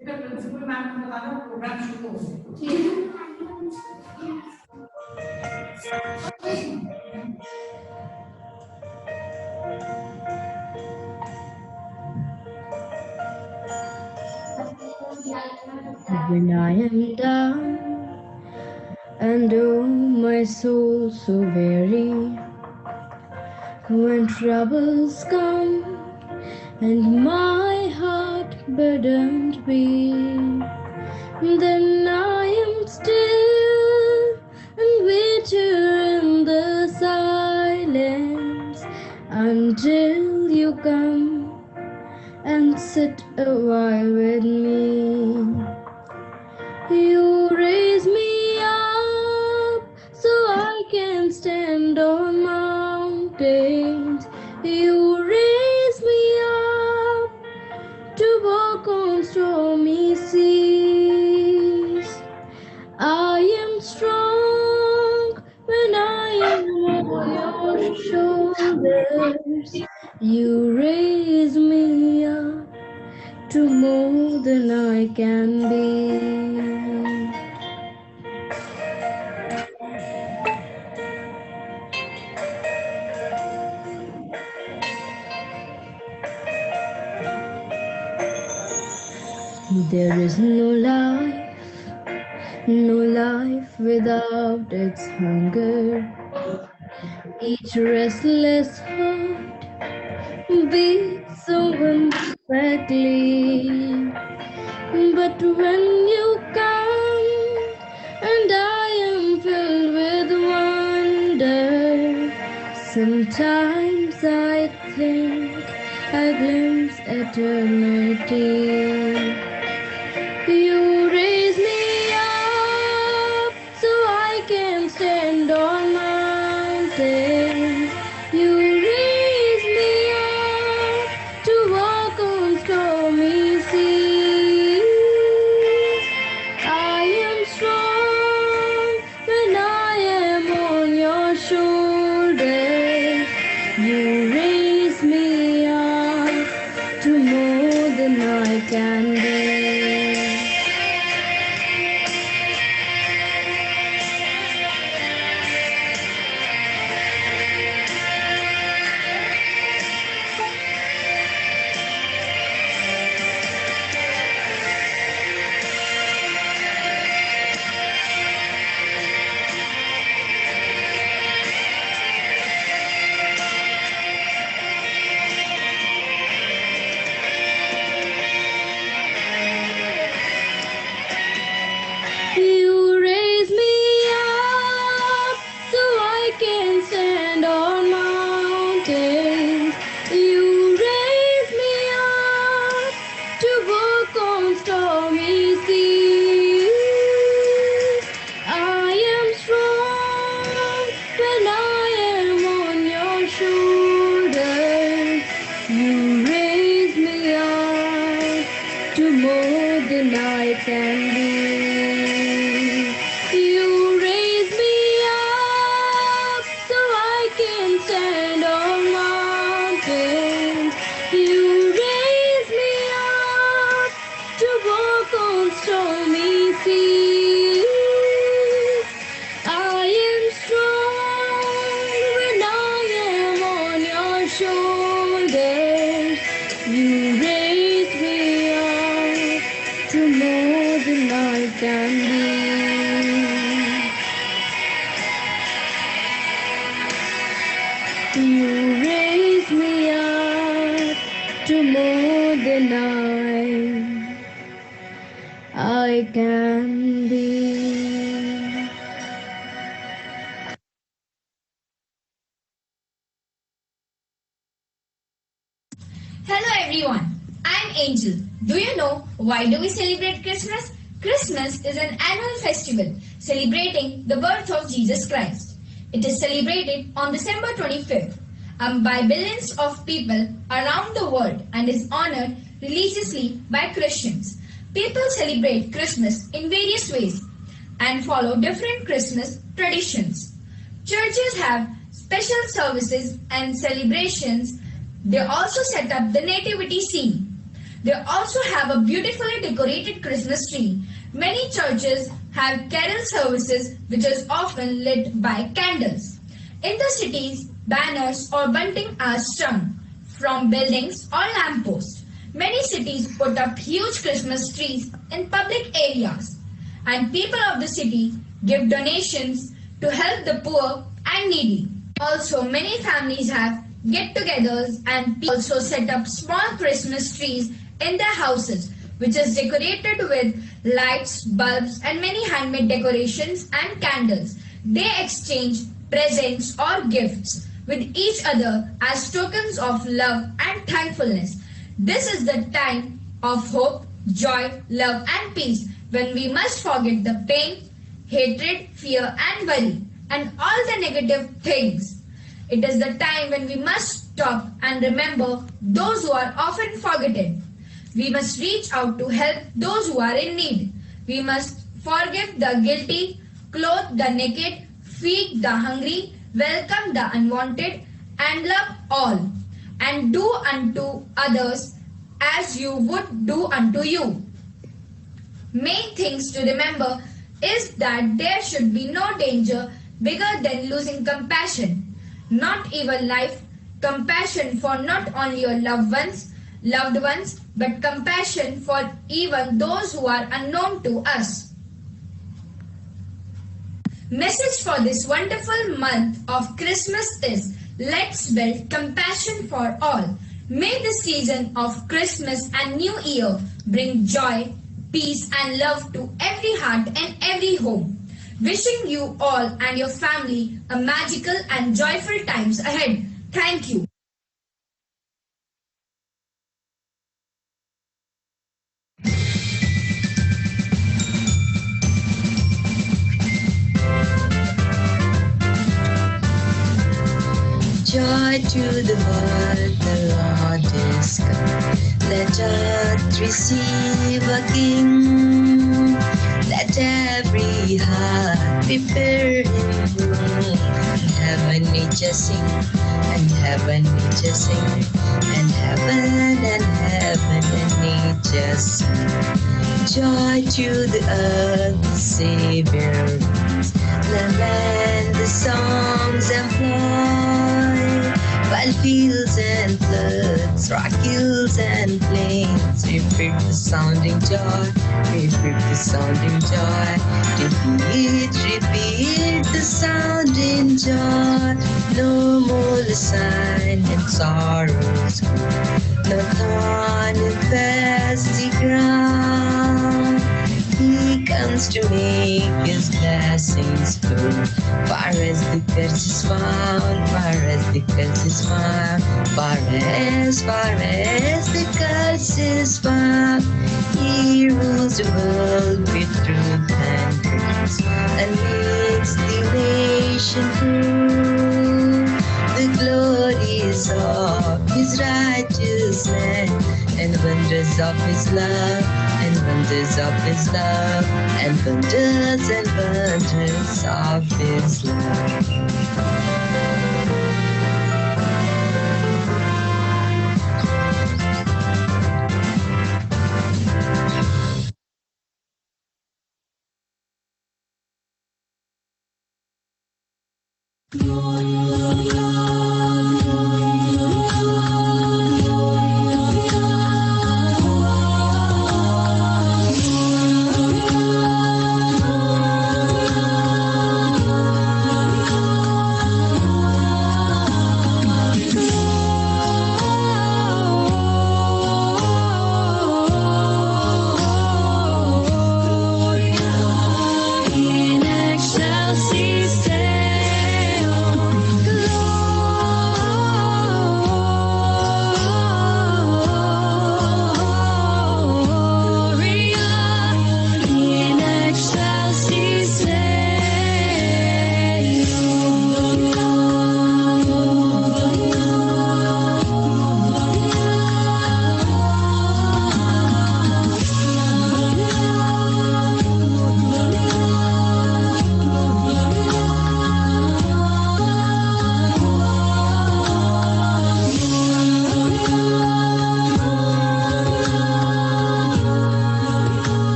बेटा principal ma'am को बता दो प्रोग्राम शुरू हो गया। When I am down and oh my soul so weary, when troubles come and my heart burdened be, then I am still and wait in the silence until you come and sit a while with me. You raise me up so I can stand on mountains. You raise me up to walk on stormy seas. I am strong when I am on your shoulders. You raise me up to more than I can be. There is no life without its hunger. Each restless heart beats so imperfectly. But when you come and I am filled with wonder, sometimes I think I glimpse eternity. You raise me up so I can stand on mountains. You raise me up to walk on stormy seas. I am strong when I am on your shoulders. You raise me up to more than I can be. You raise me up so I can stand on mountains. You raise me up to walk on stormy seas. I am strong when I am on your shoulders. You raise me up to more than I can be. You raise me up so I can stand on mountains. You raise me up to walk on stormy seas. I am strong when I am on your shoulders. You raise me up to more than I can be. You raise me up to more than I can be. Hello everyone, I'm Angel. Do you know why do we celebrate Christmas? Christmas is an annual festival celebrating the birth of Jesus Christ. It is celebrated on December 25th by billions of people around the world and is honored religiously by Christians. People celebrate Christmas in various ways and follow different Christmas traditions. Churches have special services and celebrations They also set up the nativity scene. They also have a beautifully decorated Christmas tree. Many churches have carol services which is often lit by candles. In the cities, banners or bunting are strung from buildings or lampposts. Many cities put up huge Christmas trees in public areas, and people of the city give donations to help the poor and needy. Also, many families have get-togethers and also set up small Christmas trees in their houses, which is decorated with lights, bulbs, and many handmade decorations and candles. They exchange presents or gifts with each other as tokens of love and thankfulness. This is the time of hope, joy, love, and peace, when we must forget the pain, hatred, fear, and worry, and all the negative things. It is the time when we must stop and remember those who are often forgotten. We must reach out to help those who are in need. We must forgive the guilty, clothe the naked, feed the hungry, welcome the unwanted, and love all, and do unto others as you would do unto you. Main things to remember is that there should be no danger bigger than losing compassion, not even life, compassion for not only your loved ones, but compassion for even those who are unknown to us. Message for this wonderful month of Christmas is, let's build compassion for all. May the season of Christmas and New Year bring joy, peace and love to every heart and every home. Wishing you all and your family a magical and joyful times ahead. Thank you. Joy to the world, the Lord is come. Let earth receive a King. Let every heart prepare Him room. Heaven nature sing, and heaven nature sing, and heaven and nature sing. Joy to the earth, the Savior reigns. Lament the songs employ, while fields and floods, rock hills and plains, repeat the sounding joy, repeat the sounding joy, repeat the sounding joy. No more the sign and sorrows go, no thorn infests the ground. He comes to make His blessings flow. Far as the curse is found, far as the curse is found, far as the curse is found. He rules the world with truth and grace, and makes the nation prove the glories of His righteousness, and wonders of His love, and wonders of His love, and wonders of His love. In excelsis Deo.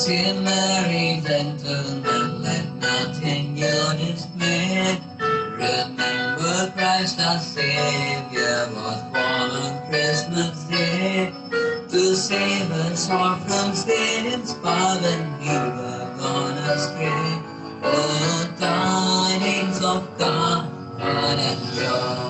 Merry gentlemen, let nothing you dismay. Remember Christ our Savior was born on Christmas Day to save us all from sin's power when we were gone astray. Oh, tidings of comfort and joy.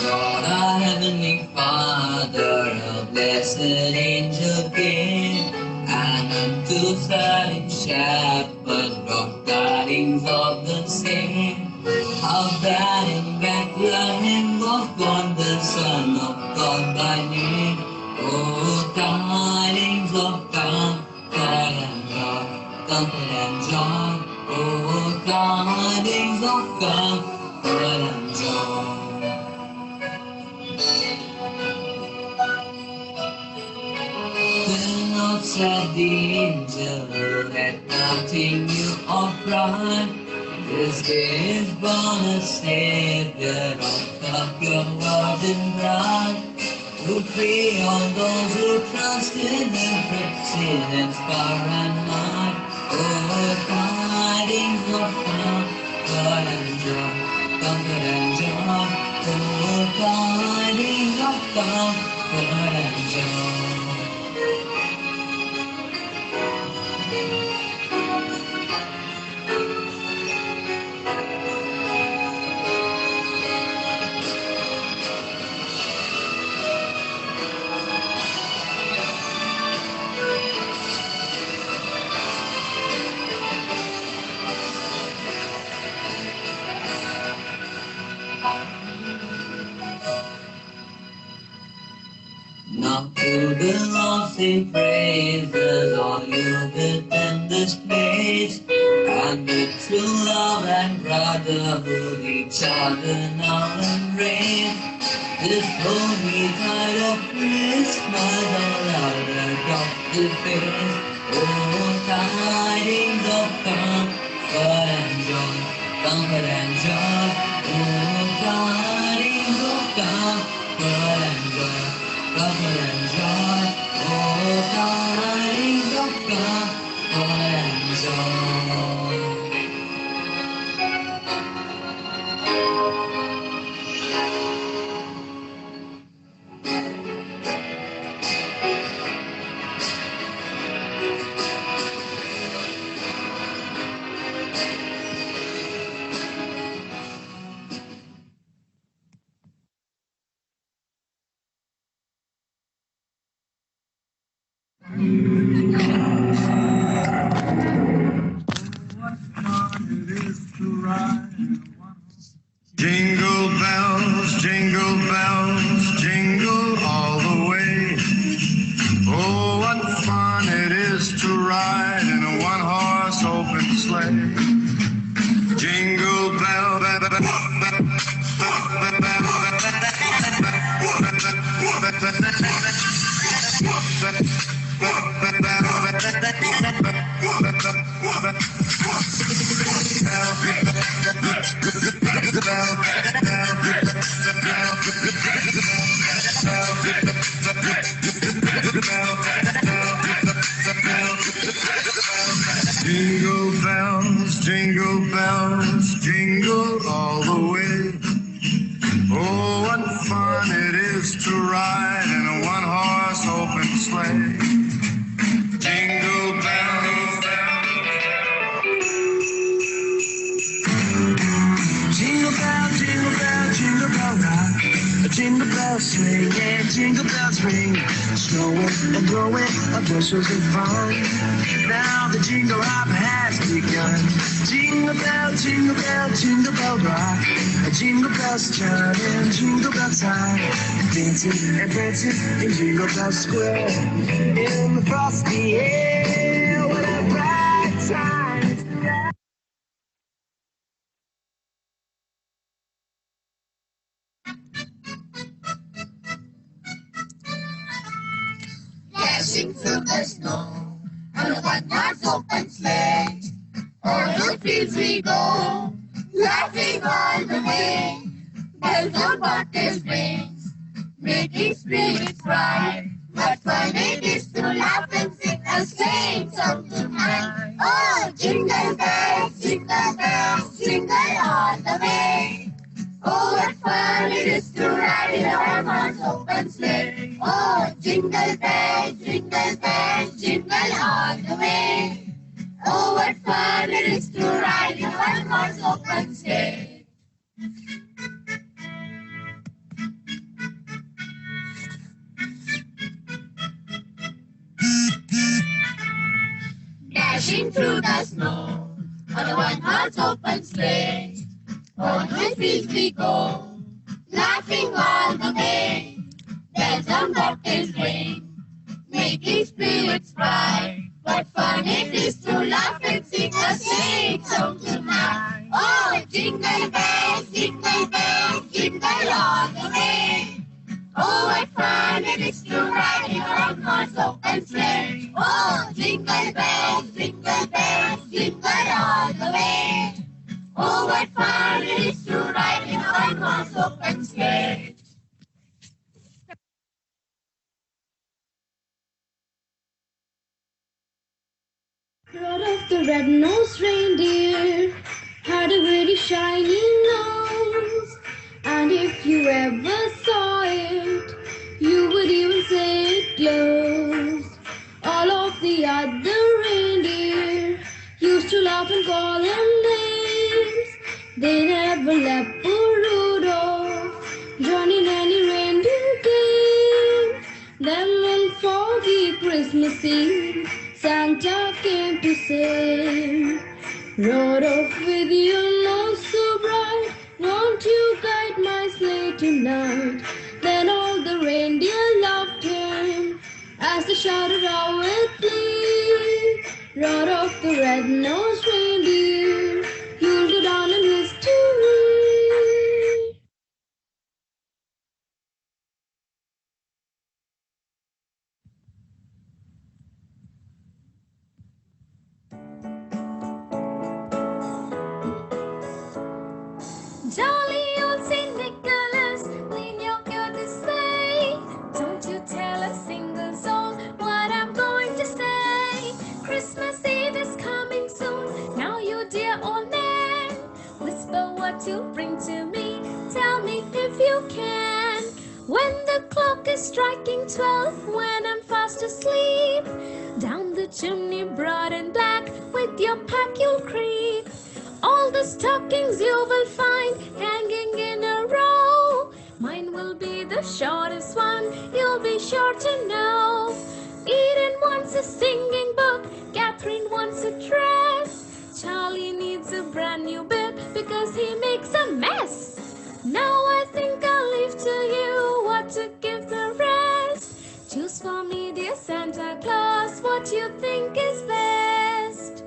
God, our heavenly Father, a blessed angel came, and unto certain shepherds brought tidings of the same. How that in Bethlehem was born the Son of God by name. Oh, tidings of comfort and joy, comfort and joy. Oh, tidings of comfort and joy. Then out said the angel, let nothing you or cry. This day is born a Savior of the pure virgin bride, who free all those who trust in Him from sin and scar and night. Oh, tidings of comfort and joy, comfort and joy. Oh, tidings of comfort and joy. Now to the Lord sing praises, all you within this place, and with true love and brotherhood each other now embrace. This holy tide of Christmas, all other gospel face. Oh, tidings of comfort and joy, comfort and joy. Oh, tidings of comfort and joy, comfort and joy. Oh, tidings of comfort and joy. Jingle bells, jingle all the way. Oh, what fun it is to ride in a one-horse open sleigh. Jingle bell, jingle bells, jingle all the way. Oh, what fun it is to ride in a one-horse open sleigh. Jingle bells, jingle bell, jingle bell, jingle bell rock. A jingle bell swing and jingle bells ring. Snowing and blowing, a bushels of fun. Now the jingle hop has begun. Jingle bell, jingle bell rock. A jingle bells chime and jingle bell time. Dancing and prancing in Jingle Bell Square. In the frosty air, what a bright time. Dashing through the snow on a one-horse open sleigh. O'er the fields we go, laughing all the way. Bells on bobtails rings, making spirits bright. What fun it is to laugh and sing a sleighing song tonight. Oh, jingle bells, jingle all the way. Oh, what fun it is to ride in a one-horse open sleigh. Oh, jingle bells, jingle all the way. Oh, what fun it is to ride in a one-horse open sleigh. Dashing through the snow on a one-horse open sleigh. On wheels we go, laughing all the way. Bells on bobtails ring, making spirits bright. What fun it is to laugh and sing a sleighing song tonight. Oh, jingle bells, jingle all the way. Oh, what fun it is to ride in a one-horse open sleigh. Oh, jingle bells, jingle all the way. Oh, what fun it is to ride in a one-horse open sleigh. Rudolph the red-nosed reindeer had a very shiny nose, and if you ever saw it, you would even say it glows. All of the other reindeer used to laugh and call him names. They never let poor Rudolph join in any reindeer game. Then one foggy Christmas Eve, Santa came to say, Rudolph, with your nose so bright, won't you guide my sleigh tonight? Then all the reindeer loved him as they shouted out with glee, Rudolph the red-nosed reindeer, you'll go down in history. Jolly old St. Nicholas, lean your goodness say. Don't you tell a single soul what I'm going to say. Christmas Eve is coming soon, now you dear old man. Whisper what you'll bring to me, tell me if you can. When the clock is striking 12, when I'm fast asleep, down the chimney broad and black, with your pack you'll creep. All the stockings you will find hanging in a row. Mine will be the shortest one, you'll be sure to know. Eden wants a singing book, Catherine wants a dress. Charlie needs a brand new bib because he makes a mess. Now I think I'll leave to you what to give the rest. Choose for me, dear Santa Claus, what you think is best.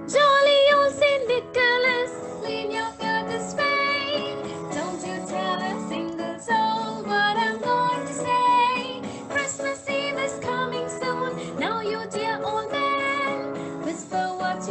Jolly old St. Nicholas, lean your goodness way. Don't you tell a single soul what I'm going to say. Christmas Eve is coming soon, now you dear old man. Whisper what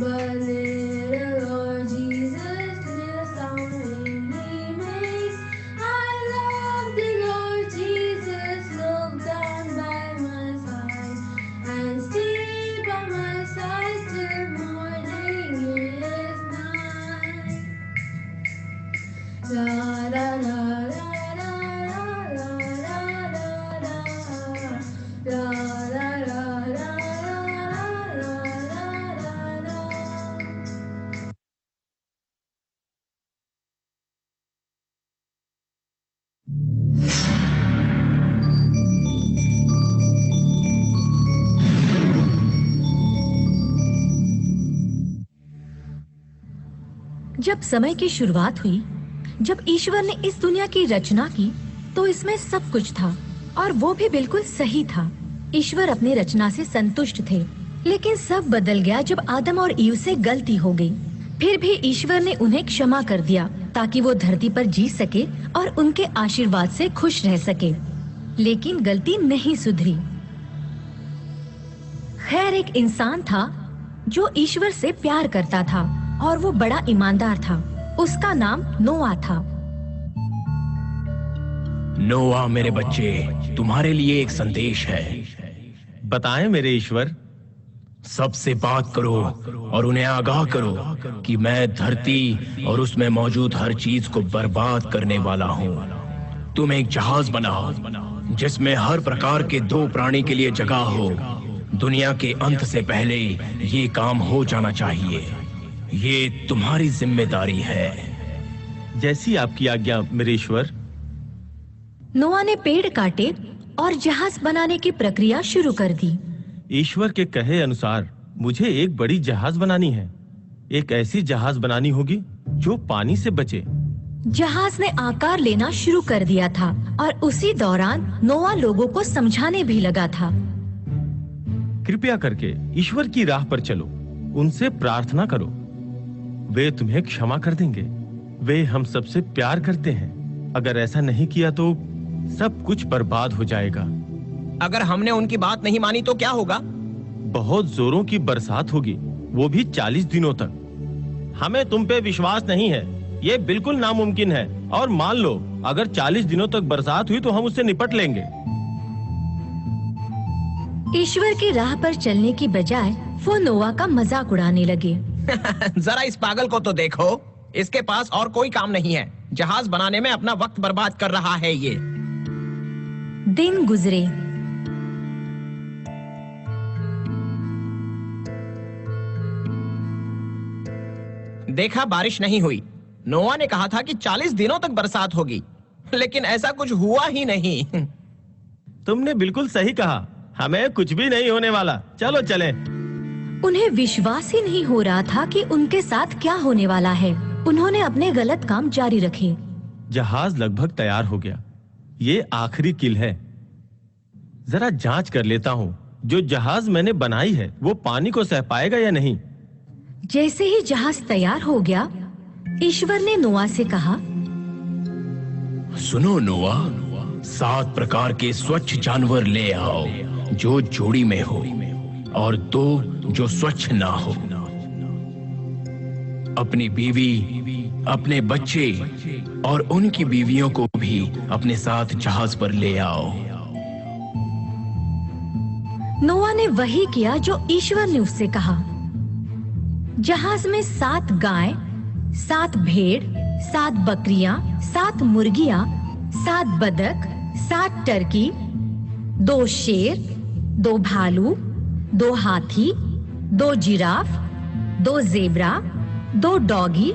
But little Lord Jesus, the sound he makes. I love the Lord Jesus. Look down by my side and stay by my side till morning is nigh. La la la la la la la la la la la la la. जब समय की शुरुआत हुई, जब ईश्वर ने इस दुनिया की रचना की, तो इसमें सब कुछ था और वो भी बिल्कुल सही था। ईश्वर अपनी रचना से संतुष्ट थे, लेकिन सब बदल गया जब आदम और ईव से गलती हो गई। फिर भी ईश्वर ने उन्हें क्षमा कर दिया ताकि वो धरती पर जी सके और उनके आशीर्वाद से खुश रह सके। लेकिन गलती नहीं सुधरी। खैर, एक इंसान था जो ईश्वर से प्यार करता था और वो बड़ा ईमानदार था। उसका नाम नोआ था। नोआ मेरे बच्चे, तुम्हारे लिए एक संदेश है। बताएं मेरे ईश्वर। सबसे बात करो और उन्हें आगाह करो कि मैं धरती और उसमें मौजूद हर चीज को बर्बाद करने वाला हूँ। तुम एक जहाज बनाओ जिसमें हर प्रकार के 2 प्राणी के लिए जगह हो। दुनिया के अंत से पहले ये काम हो जाना चाहिए। ये तुम्हारी जिम्मेदारी है। जैसी आपकी आज्ञा मेरे ईश्वर। नोआ ने पेड़ काटे और जहाज बनाने की प्रक्रिया शुरू कर दी। ईश्वर के कहे अनुसार मुझे एक बड़ी जहाज बनानी है। एक ऐसी जहाज बनानी होगी जो पानी से बचे। जहाज ने आकार लेना शुरू कर दिया था और उसी दौरान नोआ लोगों को समझाने भी लगा था। कृपया करके ईश्वर की राह पर चलो, उनसे प्रार्थना करो। वे तुम्हें क्षमा कर देंगे। वे हम सबसे प्यार करते हैं। अगर ऐसा नहीं किया तो सब कुछ बर्बाद हो जाएगा। अगर हमने उनकी बात नहीं मानी तो क्या होगा? बहुत जोरों की बरसात होगी, वो भी 40 दिनों तक। हमें तुम पे विश्वास नहीं है, ये बिल्कुल नामुमकिन है। और मान लो अगर 40 दिनों तक बरसात हुई तो हम उससे निपट लेंगे। ईश्वर की राह पर चलने की बजाय वो नोआ का मजाक उड़ाने लगे। जरा इस पागल को तो देखो, इसके पास और कोई काम नहीं है। जहाज बनाने में अपना वक्त बर्बाद कर रहा है ये। दिन गुजरे। देखा, बारिश नहीं हुई। नोआ ने कहा था कि 40 दिनों तक बरसात होगी, लेकिन ऐसा कुछ हुआ ही नहीं। तुमने बिल्कुल सही कहा, हमें कुछ भी नहीं होने वाला। चलो चलें। उन्हें विश्वास ही नहीं हो रहा था कि उनके साथ क्या होने वाला है। उन्होंने अपने गलत काम जारी रखे। जहाज लगभग तैयार हो गया। ये आखिरी कील है। जरा जांच कर लेता हूँ, जो जहाज मैंने बनाई है वो पानी को सह पाएगा या नहीं। जैसे ही जहाज तैयार हो गया, ईश्वर ने नोआ से कहा, सुनो नोआ, 7 प्रकार के स्वच्छ जानवर ले आओ जो जोड़ी में हो और 2 जो स्वच्छ ना हो। अपनी बीवी, अपने बच्चे और उनकी बीवियों को भी अपने साथ जहाज पर ले आओ। नोआ ने वही किया जो ईश्वर ने उससे कहा। जहाज में 7 गाय, 7 भेड़, 7 बकरियां, 7 मुर्गियां, 7 बतख, 7 टर्की, 2 शेर, 2 भालू, 2 हाथी, 2 जिराफ, 2 जेब्रा, 2 डॉगी,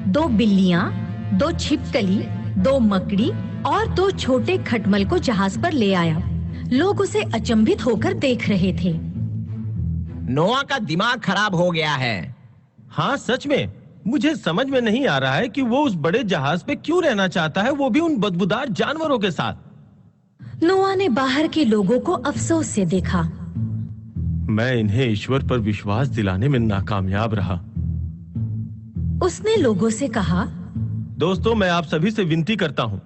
2 बिल्लियां, 2 छिपकली, 2 मकड़ी और 2 छोटे खटमल को जहाज पर ले आया। लोग उसे अचंभित होकर देख रहे थे। नोआ का दिमाग खराब हो गया है। हाँ सच में, मुझे समझ में नहीं आ रहा है कि वो उस बड़े जहाज पे क्यों रहना चाहता है, वो भी उन बदबूदार जानवरों के साथ। नोआ ने बाहर के लोगों को अफसोस से देखा। मैं इन्हें ईश्वर पर विश्वास दिलाने में नाकामयाब रहा। उसने लोगों से कहा, दोस्तों, मैं आप सभी से विनती करता हूं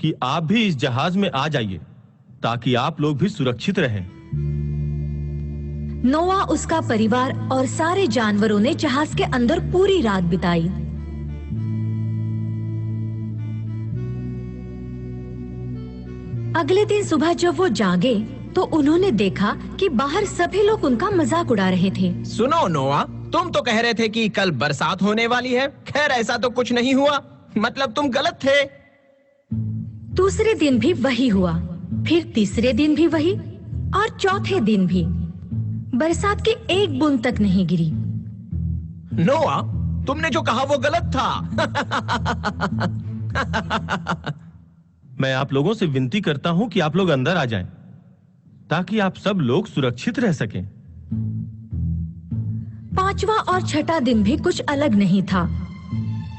कि आप भी इस जहाज में आ जाइए ताकि आप लोग भी सुरक्षित रहें। नोआ, उसका परिवार और सारे जानवरों ने जहाज के अंदर पूरी रात बिताई। अगले दिन सुबह जब वो जागे तो उन्होंने देखा कि बाहर सभी लोग उनका मजाक उड़ा रहे थे। सुनो नोआ, तुम तो कह रहे थे कि कल बरसात होने वाली है। खैर, ऐसा तो कुछ नहीं हुआ। मतलब तुम गलत थे। दूसरे दिन भी वही हुआ, फिर तीसरे दिन भी वही, और चौथे दिन भी बरसात की एक बूंद तक नहीं गिरी। नोआ, तुमने जो कहा वो गलत था। मैं आप लोगों से विनती करता हूं कि आप लोग अंदर आ जाएं, ताकि आप सब लोग सुरक्षित रह सकें। पांचवा और छठा दिन भी कुछ अलग नहीं था।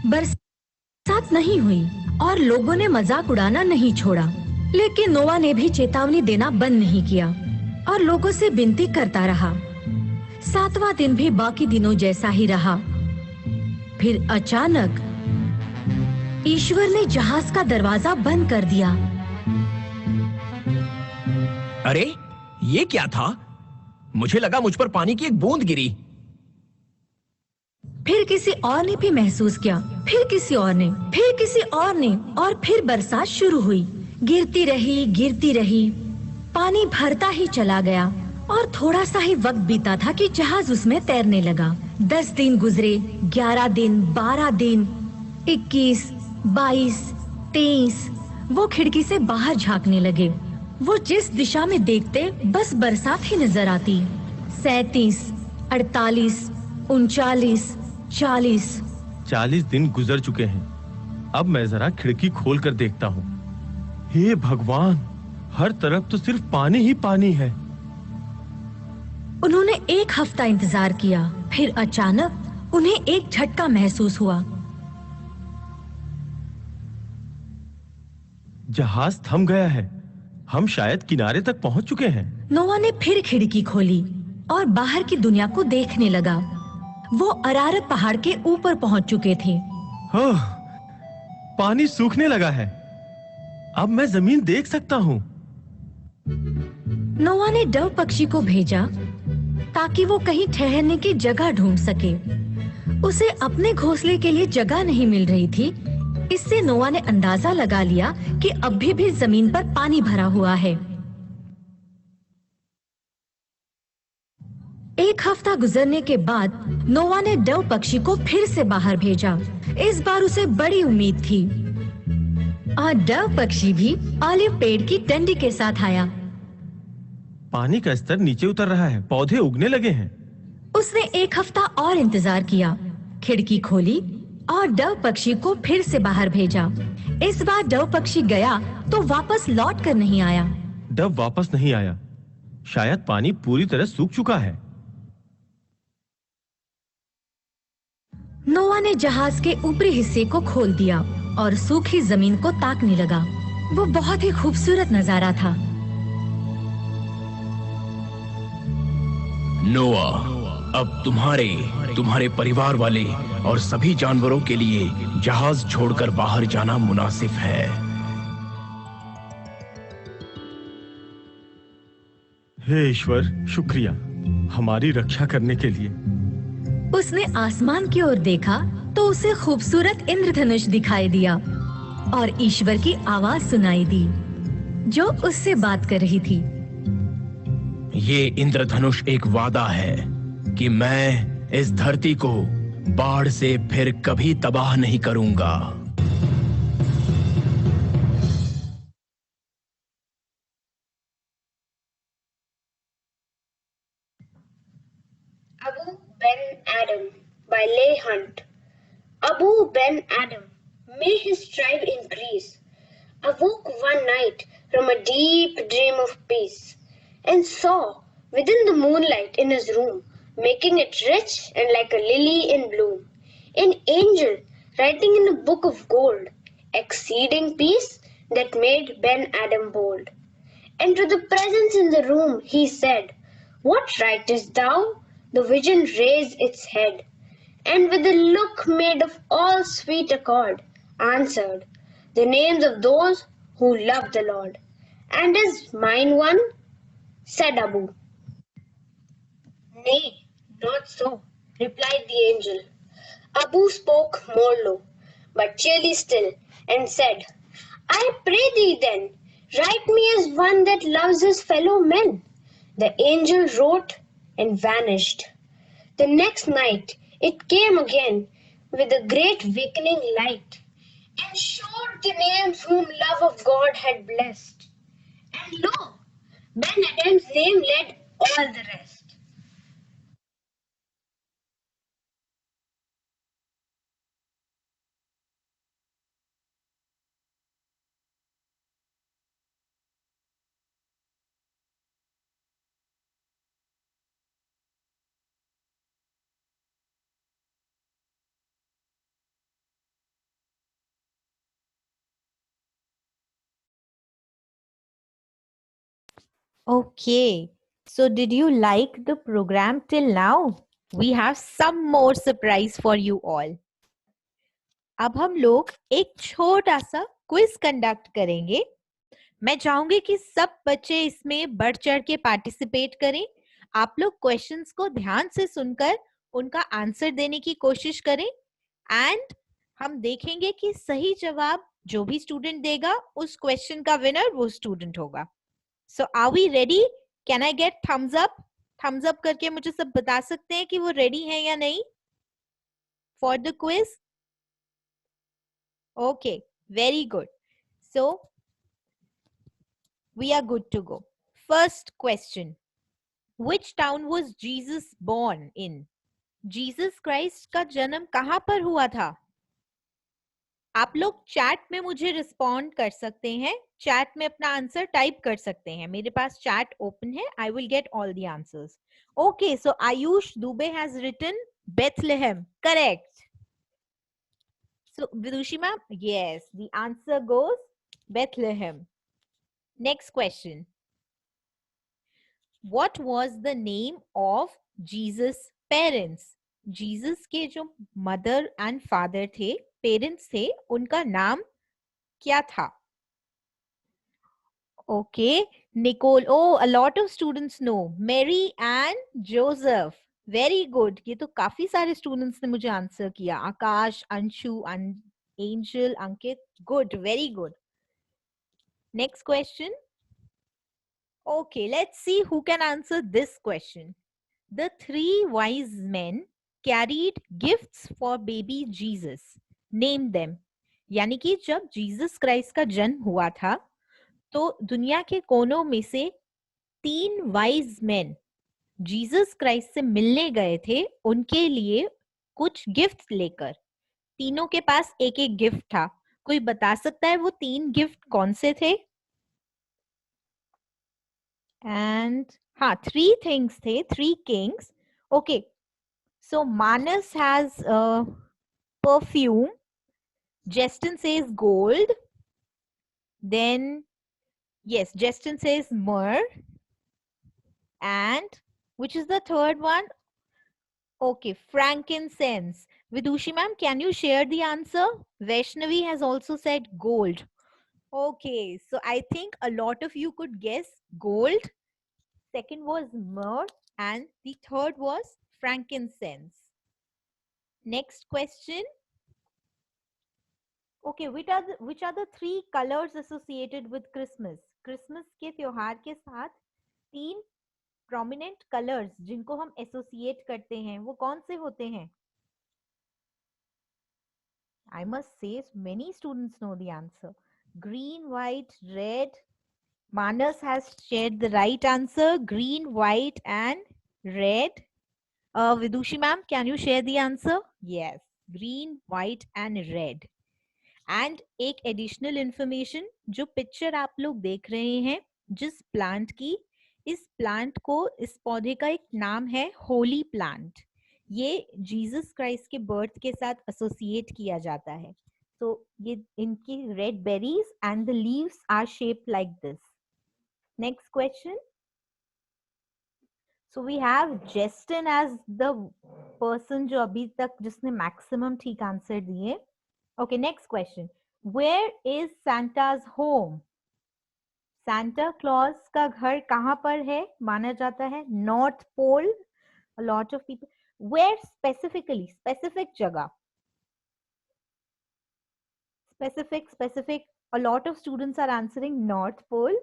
बरसात नहीं हुई और लोगों ने मजाक उड़ाना नहीं छोड़ा। लेकिन नोआ ने भी चेतावनी देना बंद नहीं किया और लोगों से विनती करता रहा। सातवां दिन भी बाकी दिनों जैसा ही रहा। फिर अचानक ईश्वर ने जहाज का दरवाजा बंद कर दिया। अरे, ये क्या था? मुझे लगा मुझ पर पानी की एक बूंद गिरी। फिर किसी और ने भी महसूस किया, फिर किसी और ने, फिर किसी और ने, और फिर बरसात शुरू हुई। गिरती रही, पानी भरता ही चला गया और थोड़ा सा ही वक्त बीता था कि जहाज उसमें तैरने लगा। 10 दिन गुजरे, 11 दिन, 12 दिन, 21, 22, 23। वो खिड़की से बाहर झांकने लगे। वो जिस दिशा में देखते बस बरसात ही नजर आती। 37, 48, 39, 40। 40 दिन गुजर चुके हैं। अब मैं जरा खिड़की खोल कर देखता हूँ। हे भगवान, हर तरफ तो सिर्फ पानी ही पानी है। उन्होंने 1 हफ्ता इंतजार किया। फिर अचानक उन्हें एक झटका महसूस हुआ। जहाज थम गया है। हम शायद किनारे तक पहुंच चुके हैं। नोआ ने फिर खिड़की खोली और बाहर की दुनिया को देखने लगा। वो अरारत पहाड़ के ऊपर पहुंच चुके थे। पानी सूखने लगा है। अब मैं जमीन देख सकता हूँ। नोआ ने डव पक्षी को भेजा ताकि वो कहीं ठहरने की जगह ढूंढ सके। उसे अपने घोंसले के लिए जगह नहीं मिल रही थी। इससे नोआ ने अंदाजा लगा लिया कि अभी भी जमीन पर पानी भरा हुआ है। 1 हफ्ता गुजरने के बाद नोआ ने डव पक्षी को फिर से बाहर भेजा। इस बार उसे बड़ी उम्मीद थी और डव पक्षी भी ऑलिव पेड़ की डंडी के साथ आया। पानी का स्तर नीचे उतर रहा है, पौधे उगने लगे हैं। उसने 1 हफ्ता और इंतजार किया, खिड़की खोली और डव पक्षी को फिर से बाहर भेजा। इस बार डव पक्षी गया तो वापस लौट कर नहीं आया। डव वापस नहीं आया। शायद पानी पूरी तरह सूख चुका है। नोआ ने जहाज के ऊपरी हिस्से को खोल दिया और सूखी जमीन को ताकने लगा। वो बहुत ही खूबसूरत नजारा था। नोआ, अब तुम्हारे परिवार वाले और सभी जानवरों के लिए जहाज छोड़कर बाहर जाना मुनासिब है। हे ईश्वर, शुक्रिया हमारी रक्षा करने के लिए। उसने आसमान की ओर देखा तो उसे खूबसूरत इंद्रधनुष दिखाई दिया और ईश्वर की आवाज सुनाई दी जो उससे बात कर रही थी। ये इंद्रधनुष एक वादा है कि मैं इस धरती को बाढ़ से फिर कभी तबाह नहीं करूंगा। Abu Ben Adam by Leigh Hunt. Abu Ben Adam, may his tribe increase, awoke one night from a deep dream of peace, and saw within the moonlight in his room, making it rich and like a lily in bloom, an angel writing in a book of gold, exceeding peace that made Ben Adam bold. And to the presence in the room he said, What writest thou? The vision raised its head, and with a look made of all sweet accord, answered, The names of those who love the Lord. And is mine one? Said Abu. Nay, not so, replied the angel. Abu spoke more low, but cheerily still, and said, I pray thee then, write me as one that loves his fellow men. The angel wrote and vanished. The next night it came again with a great wakening light, and showed the names whom love of God had blessed. And lo, Ben Adam's name led all the rest. Okay, so did you like the program till now? We have some more surprise for you all. अब हम लोग एक छोटा सा quiz conduct करेंगे. मैं चाहूंगी कि सब बच्चे इसमें बढ़ चढ़ के पार्टिसिपेट करें. आप लोग क्वेश्चंस को ध्यान से सुनकर उनका आंसर देने की कोशिश करें एंड हम देखेंगे कि सही जवाब जो भी स्टूडेंट देगा उस क्वेश्चन का विनर वो स्टूडेंट होगा. So are we ready? Can I get thumbs up? Thumbs up करके मुझे सब बता सकते हैं कि वो रेडी है या नहीं for the quiz. Okay, very good. So, we are good to go. First question. Which town was Jesus born in? Jesus Christ का जन्म कहाँ पर हुआ था? आप लोग चैट में मुझे रिस्पॉन्ड कर सकते हैं. चैट में अपना आंसर टाइप कर सकते हैं. मेरे पास चैट ओपन है. I will get all the answers. Okay, so Ayush Dubey has written Bethlehem. Correct. So, Vidushi ma'am, yes, the answer goes Bethlehem. Next question. What was the name of Jesus' parents? Jesus के जो mother and father थे, parents थे, उनका नाम क्या था? Okay, Nicole. Oh, a lot of students know. Mary and Joseph. Very good. ये तो काफी सारे students ने मुझे answer किया. आकाश, Anshu, Angel, Ankit. Good, very good. Next question. Okay, let's see who can answer this question. The three wise men carried gifts for baby Jesus. Name them. यानी कि जब जीसस क्राइस्ट का जन्म हुआ था तो दुनिया के कोनों में से 3 वाइज मैन जीसस क्राइस्ट से मिलने गए थे उनके लिए कुछ गिफ्ट लेकर. तीनों के पास एक एक गिफ्ट था. कोई बता सकता है वो 3 गिफ्ट कौन से थे? And हाँ, 3 things थे, 3 kings. Okay, so Manas has perfume. Justin says gold. Then yes, Justin says myrrh. And which is the third one? Okay, frankincense. Vidushi ma'am, can you share the answer? Vaishnavi has also said gold. Okay, so I think a lot of you could guess gold. Second was myrrh and the third was frankincense. Next question. Okay, which are the 3 colors associated with Christmas? Christmas के त्योहार के साथ 3 prominent colors जिनको हम associate करते हैं वो कौन से होते हैं? I must say many students know the answer. Green, white, red. Manas has shared the right answer. Green, white and red. Vidushi ma'am, can you share the answer? Yes, green, white and red. And एक additional information, जो picture आप लोग देख रहे हैं जिस plant की, इस plant को, इस पौधे का एक नाम है holy plant. ये जीसस क्राइस्ट के बर्थ के साथ एसोसिएट किया जाता है. तो ये इनकी red berries and the leaves are shaped like this. Next question. So we have Justin as the person जो अभी तक जिसने maximum ठीक आंसर दिए. Okay, next question. Where is Santa's home? Santa Claus का घर कहाँ पर है? माना जाता है North Pole. A lot of people. Where specifically? Specific जगह. Specific. A lot of students are answering North Pole.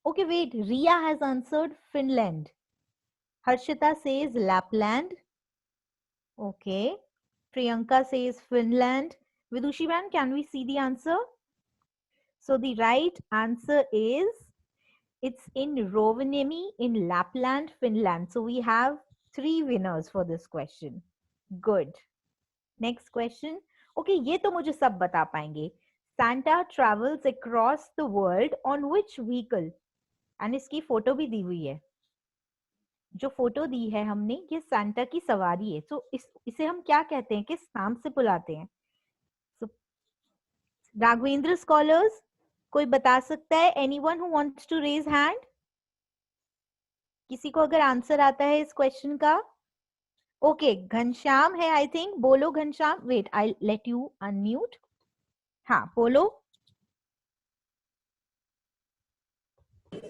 Okay, wait. Ria has answered Finland. Harshita says Lapland. Okay. Priyanka says Finland. Vidushi ma'am, can we see the answer? So the right answer is it's in Rovaniemi in Lapland, Finland. So we have 3 winners for this question. Good. Next question. Okay, ये तो मुझे सब बता पाएंगे. Santa travels across the world on which vehicle? And इसकी photo भी दी हुई है. जो फोटो दी है हमने ये सांता की सवारी है. तो इसे हम क्या कहते हैं, किस नाम से बुलाते हैं? So, राघवेंद्र स्कॉलर्स कोई बता सकता है? Anyone who wants to raise hand? किसी को अगर आंसर आता है इस क्वेश्चन का? ओके, घनश्याम है आई थिंक. बोलो Ghanshyam. Wait, I let you unmute. हाँ बोलो.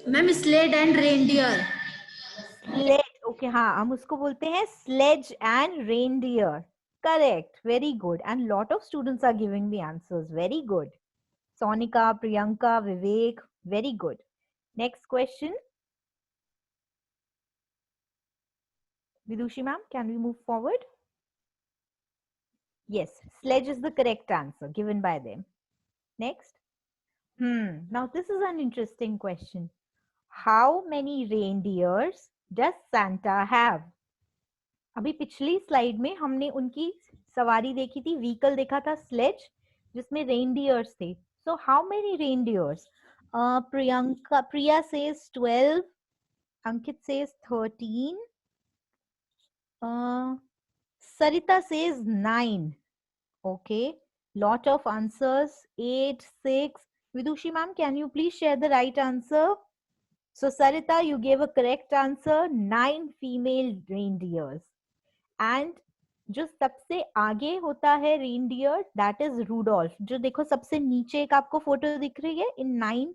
Ma'am sled and reindeer. Sledge. Okay, हाँ हम उसको बोलते हैं sledge and reindeer. Correct, very good. And lot of students are giving the answers. Very good. Sonika, Priyanka, Vivek, very good. Next question. Vidushi ma'am, can we move forward? Yes, sledge is the correct answer given by them. Next. Now this is an interesting question. How many reindeers does Santa have? अभी पिछली slide में हमने उनकी सवारी देखी थी, vehicle देखा था स्लेज जिसमें reindeers थे. So how many reindeers? Priya says 12. Ankit says 13. Sarita says 9. Okay, lot of answers. 8, 6. Vidushi ma'am, can you please share the right answer? So Sarita, you gave a correct answer. 9 female reindeers. And जो सबसे आगे होता है reindeer, that is Rudolph. जो देखो सबसे नीचे एक आपको फोटो दिख रही है. इन 9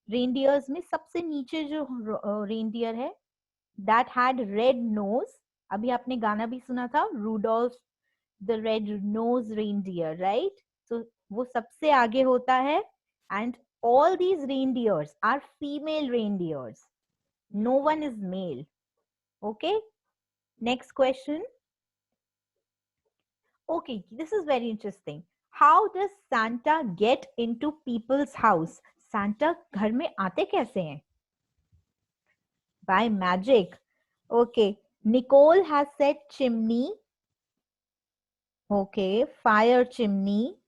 reindeers में सबसे नीचे जो reindeer है, that had red nose. अभी आपने गाना भी सुना था, Rudolph the red nose reindeer, right? So वो सबसे आगे होता है. And all these reindeers are female reindeers. No one is male. Okay, next question. Okay, this is very interesting. How does Santa get into people's house? Santa घर में आते कैसे हैं? By magic. Okay, Nicole has said chimney. Okay, fire chimney.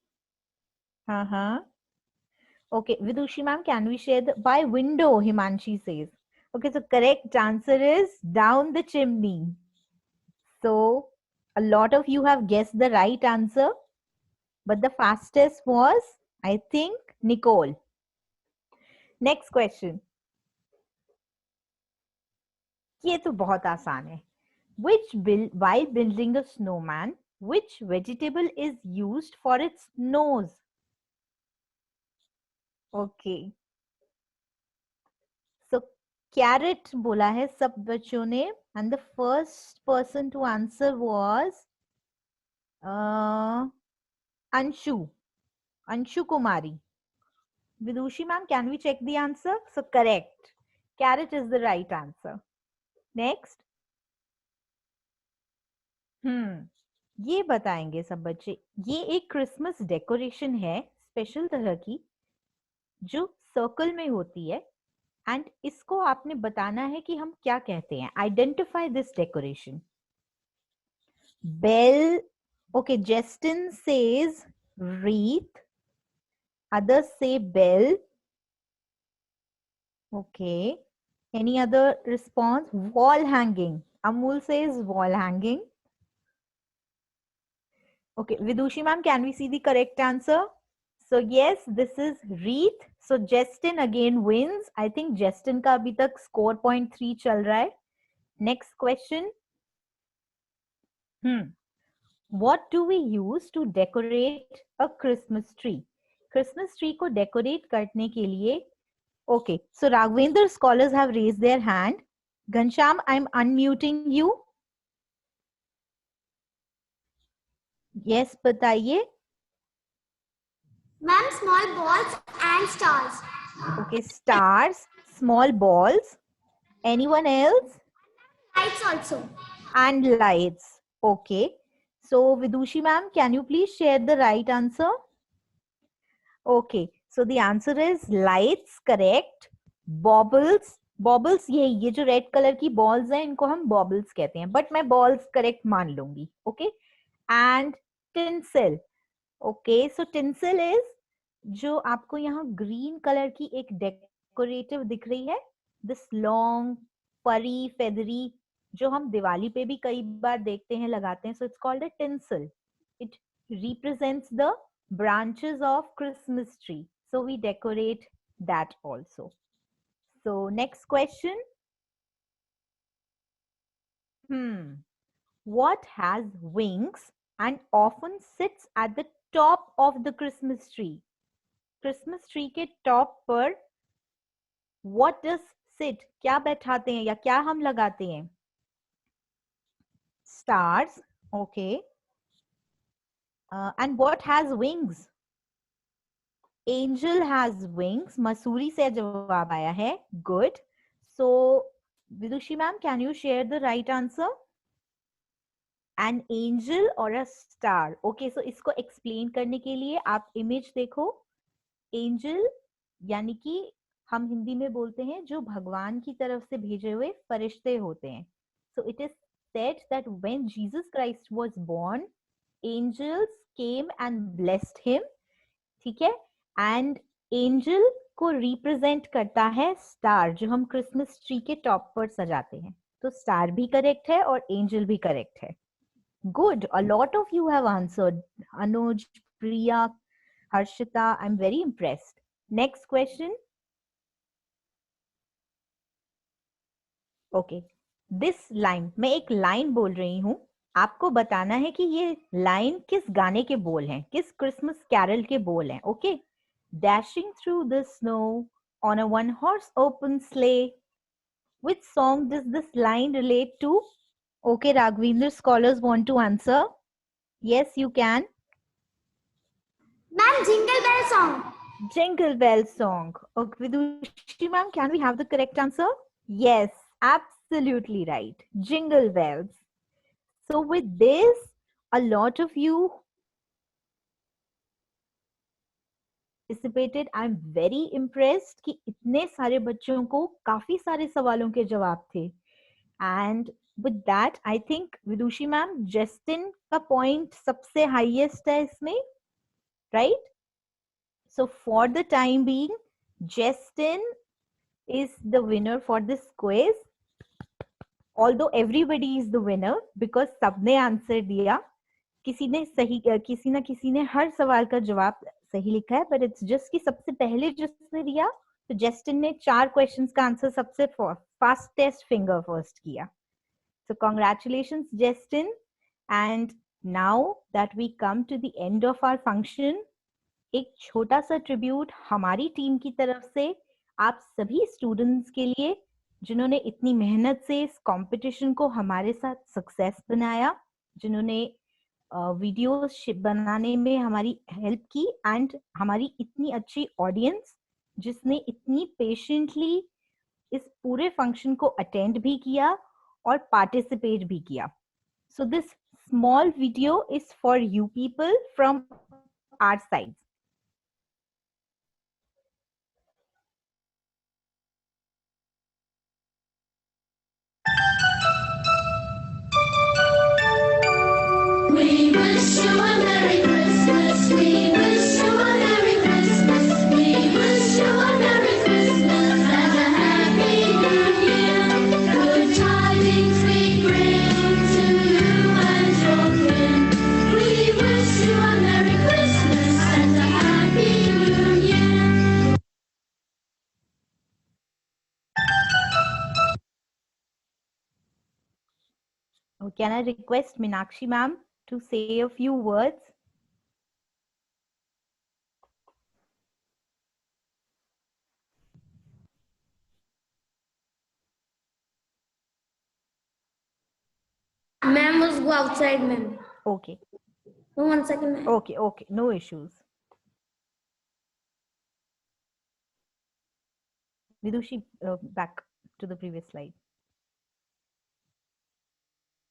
Okay, Vidushi ma'am, can we share the by window? Himanshi says. Okay, so correct answer is down the chimney. So a lot of you have guessed the right answer, but the fastest was, I think, Nicole. Next question. ये तो बहुत आसान है. While building a snowman, which vegetable is used for its nose? Okay. So carrot बोला है सब बच्चों ने, and the first person to answer was Anshu Kumari. Vidushi ma'am, can we check the answer? So correct. Carrot is the right answer. Next. ये बताएंगे सब बच्चे. ये एक क्रिसमस डेकोरेशन है स्पेशल तरह की जो सर्कल में होती है, एंड इसको आपने बताना है कि हम क्या कहते हैं. Identify this decoration. Bell. Okay, Justin says wreath. Others say bell. Okay. Any other response? Wall hanging. Amul says wall hanging. Okay, Vidushi ma'am, can we see the correct answer? So yes, this is wreath. So Justin again wins. I think Justin का अभी तक score 0.3 चल रहा है. Next question. What do we use to decorate a Christmas tree? Christmas tree को decorate करने के लिए, okay. So Raghvendra scholars have raised their hand. Ghanshyam, I'm unmuting you. Yes, बताइए. Ma'am, small balls and stars. Okay, stars, small balls. Anyone else? Lights also. And lights. Okay. So Vidushi ma'am, can you please share the right answer? Okay. So the answer is lights, correct. Baubles. Baubles ये जो red color की balls हैं इनको हम baubles कहते हैं. But मैं balls correct मान लूंगी. Okay. And tinsel. Okay. So tinsel is जो आपको यहाँ green color की एक decorative दिख रही है. This long, furry, feathery जो हम दिवाली पे भी कई बार देखते हैं लगाते हैं. So it's called a tinsel. It represents the branches of Christmas tree. So we decorate that also. So next question. What has wings and often sits at the top of the Christmas tree? Christmas tree के top पर what does sit? क्या बैठाते हैं या क्या हम लगाते हैं? Stars. Okay. And what has wings? Angel has wings. Masuri से जवाब आया है. Good. So, Vidushi ma'am, can you share the right answer? An angel or a star? Okay, so इसको explain करने के लिए आप image देखो. Angel यानी कि हम हिंदी में बोलते हैं जो भगवान की तरफ से भेजे हुए फरिश्ते होते हैं. So it is said that when Jesus Christ was born, angels came and blessed him. ठीक है? And angel को represent करता है star जो हम Christmas tree के top पर सजाते हैं. तो star भी correct है और angel भी correct है. Good. A lot of you have answered. Anuj, Priya, Harshita. I'm very impressed. Next question. Okay. This line, मैं एक line बोल रही हूँ. आपको बताना है कि ये line किस गाने के बोल हैं, किस Christmas carol के बोल हैं. Okay. Dashing through the snow on a one-horse open sleigh. Which song does this line relate to? Okay, Raghvendra scholars want to answer. Yes, you can. Ma'am, Jingle Bell song. Jingle Bell song. Okay, Vidushi ma'am, can we have the correct answer? Yes, absolutely right. Jingle Bells. So with this, a lot of you participated. I'm very impressed कि इतने सारे बच्चों को काफी सारे सवालों के जवाब थे. And with that, I think Vidushi ma'am, Justin का point सबसे highest है इसमें, right? So for the time being, Justin is the winner for this quiz. Although everybody is the winner because सबने आंसर दिया. किसी ने सही, किसी ना किसी ने हर सवाल का जवाब सही लिखा है, but it's just कि सबसे पहले जिसने दिया, तो Justin ने 4 questions का आंसर सबसे fastest finger first किया. So congratulations, Justin. And now that we come to the end of our function, एक छोटा सा ट्रिब्यूट हमारी टीम की तरफ से आप सभी स्टूडेंट्स के लिए जिन्होंने इतनी मेहनत से इस कंपटीशन को हमारे साथ सक्सेस बनाया, जिन्होंने वीडियोस बनाने में हमारी हेल्प की, एंड हमारी इतनी अच्छी ऑडियंस जिसने इतनी पेशेंटली इस पूरे फंक्शन को अटेंड भी किया और पार्टिसिपेट भी किया. So this small video is for you people from our side. We wish you a Merry Christmas. We wish you a Merry Christmas. We wish you a Merry Christmas and a Happy New Year. Good tidings we bring to you and your kin. We wish you a Merry Christmas and a Oh, can I request Meenakshi ma'am to say a few words? Ma'am must go outside, ma'am. Okay. Oh, 1 second, ma'am. Okay, okay, no issues. Vidushi, back to the previous slide.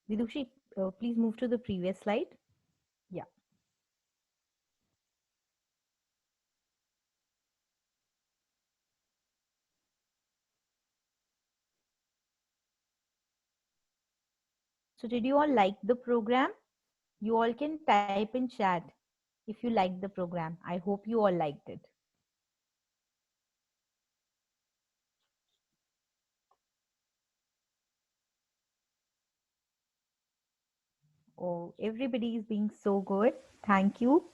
Vidushi, please move to the previous slide. Yeah. So did you all like the program? You all can type in chat if you liked the program. I hope you all liked it. Oh, everybody is being so good. Thank you.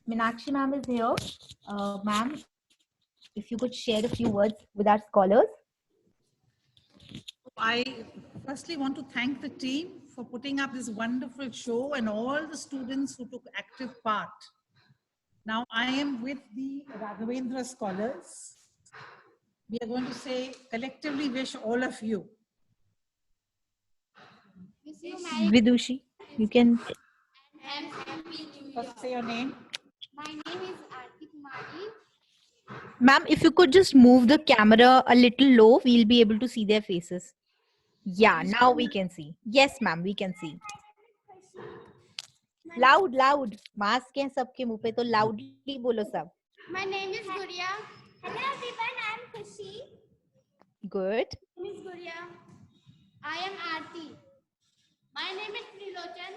Meenakshi ma'am is here. Ma'am, if you could share a few words with our scholars. I firstly want to thank the team for putting up this wonderful show and all the students who took active part. Now I am with the Raghavendra scholars. We are going to say collectively wish all of you. Vidushi, you can. First say your name. My name is Aarti Kumari. Ma'am, if you could just move the camera a little low, we'll be able to see their faces. Yeah, now we can see. Yes, ma'am, we can see. Loud, loud. Mask है सबके मुंह पे तो loudly बोलो सब. My name is Guria. Hello everyone, I am Khushi. Good. My name is Guria. I am Aarti. My name is Trilochan.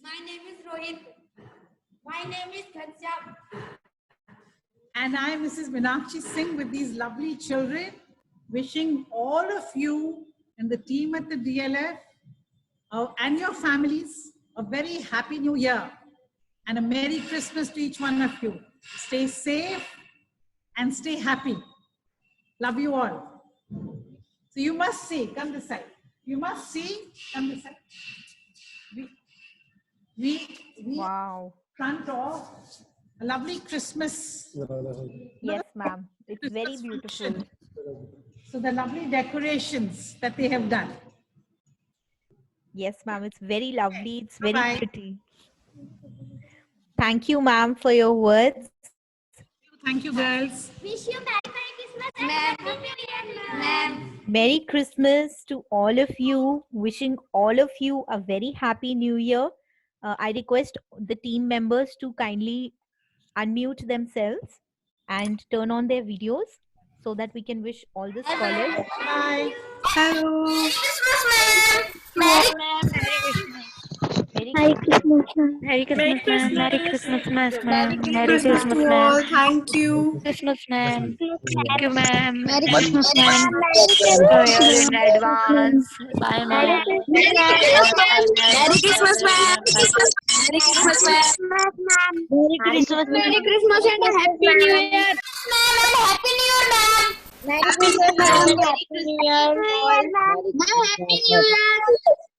My name is Rohit. My name is Ghanshyam. And I am Mrs. Meenakshi Singh with these lovely children, wishing all of you and the team at the DLF and your families a very happy new year and a Merry Christmas to each one of you. Stay safe and stay happy. Love you all. So you must see, come this side. You must see, come this side. We wow. Front of a lovely Christmas. Yes, ma'am. It's very beautiful. So the lovely decorations that they have done. Yes, ma'am. It's very lovely. It's very Bye-bye. pretty. Thank you, ma'am, for your words. Thank you, girls. Wish you Merry Christmas and Happy New Year, ma'am. Merry Christmas to all of you. Wishing all of you a very happy new year. I request the team members to kindly unmute themselves and turn on their videos so that we can wish all the scholars. Bye. Hello. Merry Christmas, ma'am. Merry Christmas, ma'am. Merry Christmas, ma'am. Merry Christmas, ma'am. Merry Christmas, ma'am. Thank you. Christmas, ma'am. Thank you, ma'am. Merry Christmas, ma'am. In advance. Bye, ma'am. Merry Christmas, ma'am. Merry Christmas, ma'am. Merry Christmas, Merry Christmas and a Happy New Year. Ma'am, and Happy New Year, ma'am. Merry Christmas, ma'am. Happy New Year. Ma'am, Happy New Year.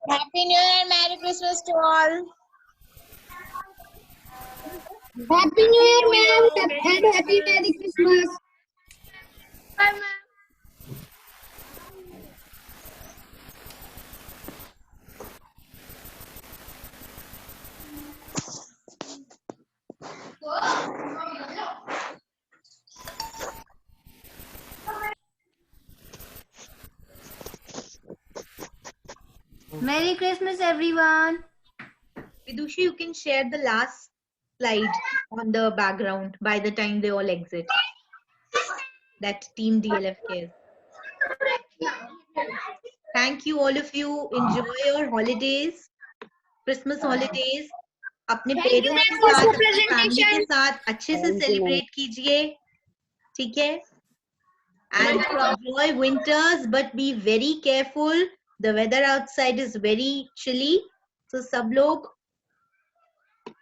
Happy New Year and Merry Christmas to all. Happy New Year, ma'am, and Happy Merry Christmas. Bye, ma'am. Merry Christmas, everyone. Vidusha, you can share the last slide on the background by the time they all exit. That Team DLF cares. Thank you, all of you. Enjoy your holidays, Christmas holidays. अपने Thank you, parents ma'am, के for साथ, the अपनी family के presentation. साथ अच्छे से celebrate कीजिए, ठीक है? And enjoy winters, but be very careful. The weather outside is very chilly. So सब लोग,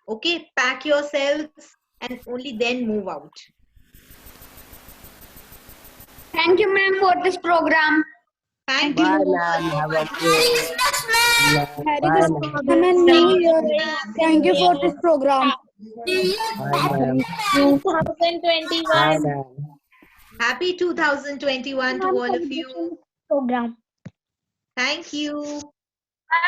okay, pack yourselves and only then move out. Thank you, ma'am, for this program. Thank Bye, you. ma'am. Have a Merry great Christmas, ma'am. Bye, ma'am. and New Year. Thank you for this program. Bye, ma'am. 2021 Bye, ma'am. Happy 2021 to all of you. program. Thank you.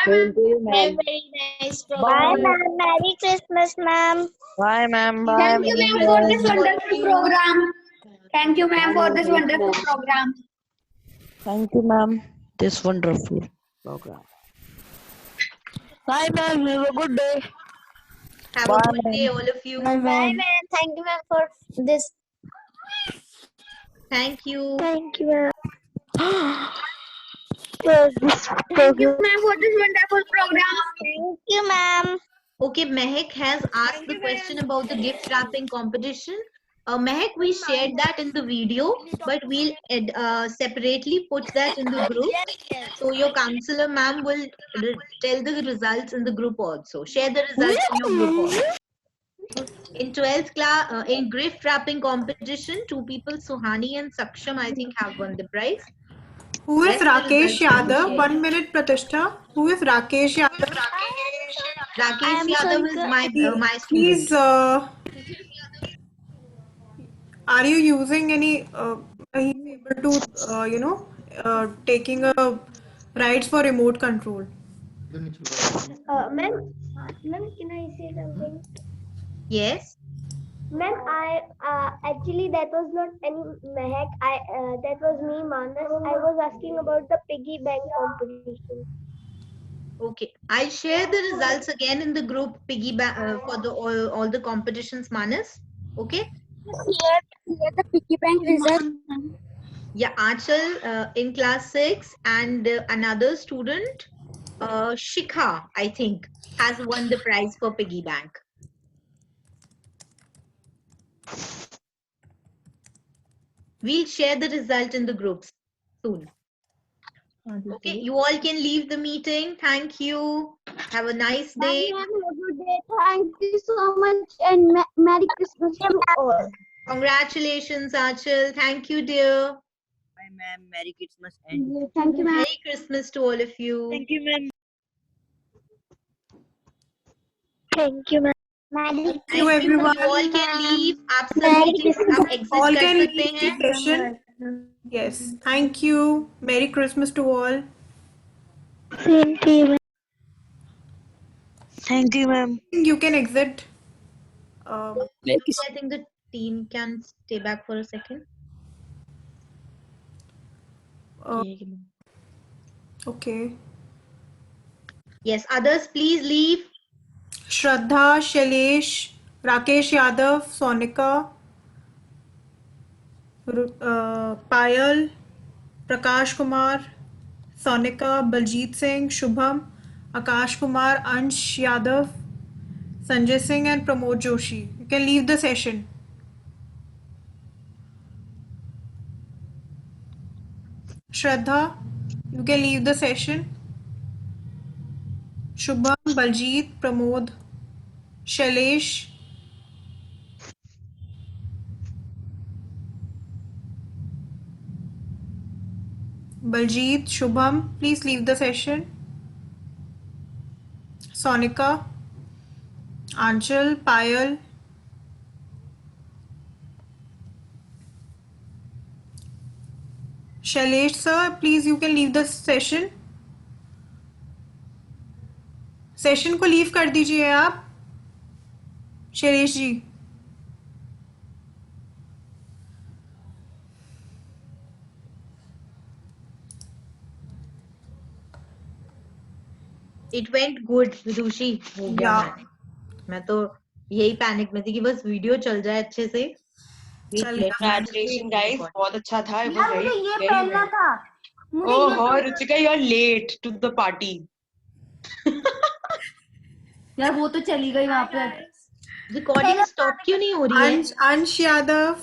Thank you, ma'am. Very nice program. Bye, ma'am. Merry Christmas, ma'am. Bye, ma'am. Bye, Thank you, ma'am, for this wonderful program. Thank you, ma'am, for this wonderful program. Thank you, ma'am. This wonderful program. Bye, ma'am. Have a good day. Have Bye, a good day, all of you. Bye, ma'am. Thank you, ma'am, for this. Thank you. Thank you, ma'am. Thank you, ma'am, for this wonderful program. Thank you, ma'am. Okay, Mehak has asked the question about the gift wrapping competition. Mehak, we shared that in the video, but we'll separately put that in the group. So your counselor ma'am will tell the results in the group also. Share the results in your group also. In 12th class, in gift wrapping competition, 2 people, Suhani and Saksham, I think, have won the prize. Who is Rest the Rakesh results will be Yadav? shared. 1 minute, Pratishtha. Who is Rakesh Yadav? Rakesh Yadav is my student. Please, are you using any, he's able to, taking a rights for remote control? Ma'am, can I say something? Yes. Ma'am, I actually that was not any Mehak. That was me, Manas. I was asking about the piggy bank competition. Okay, I'll share the results again in the group for the all the competitions, Manas. Okay. Here the piggy bank result. Yeah, Achal in class 6 and another student, Shikha, I think, has won the prize for piggy bank. We'll share the result in the groups soon. Okay, you all can leave the meeting. Thank you. Have a nice day. Have a good day. Thank you so much and Merry Christmas to all. Congratulations, Achal. Thank you, dear. Bye, ma'am. Merry Christmas. Thank you, ma'am. Merry Christmas to all of you. Thank you, ma'am. Thank you, ma'am. Merry Thank you, everyone. You all can leave. आप Merry सभी Christmas. आप exit All कर can सकते leave the हैं. session. Yes. Thank you. Merry Christmas to all. Thank you. Thank you, ma'am. You can exit. I think the team can stay back for a second. Okay. Yes, others please leave. Shraddha, Shailesh, Rakesh Yadav, Sonika, Payal, Prakash Kumar, Sonika, Baljit Singh, Shubham, Akash Kumar, Ansh Yadav, Sanjay Singh and Pramod Joshi. You can leave the session. Shraddha, you can leave the session. Shubham, Baljit, Pramod, Shailesh, Baljit, Shubham, please leave the session. Sonika, Anchal, Payal, Shailesh sir, please you can leave the session. Session को leave कर दीजिए आप Shailesh ji. It went good विदुषी, हो गया मैं तो यही panic में थी कि बस वीडियो चल जाए अच्छे से। Congratulations guys, बहुत अच्छा था। It was यार very मुझे ये very पहनना well. था। मुझे Oh, ये हो पहनना- Ruchika, you are late to the party. यार वो तो चली गई वहां पे। रिकॉर्डिंग स्टॉप क्यों नहीं हो रही है? अंश यादव,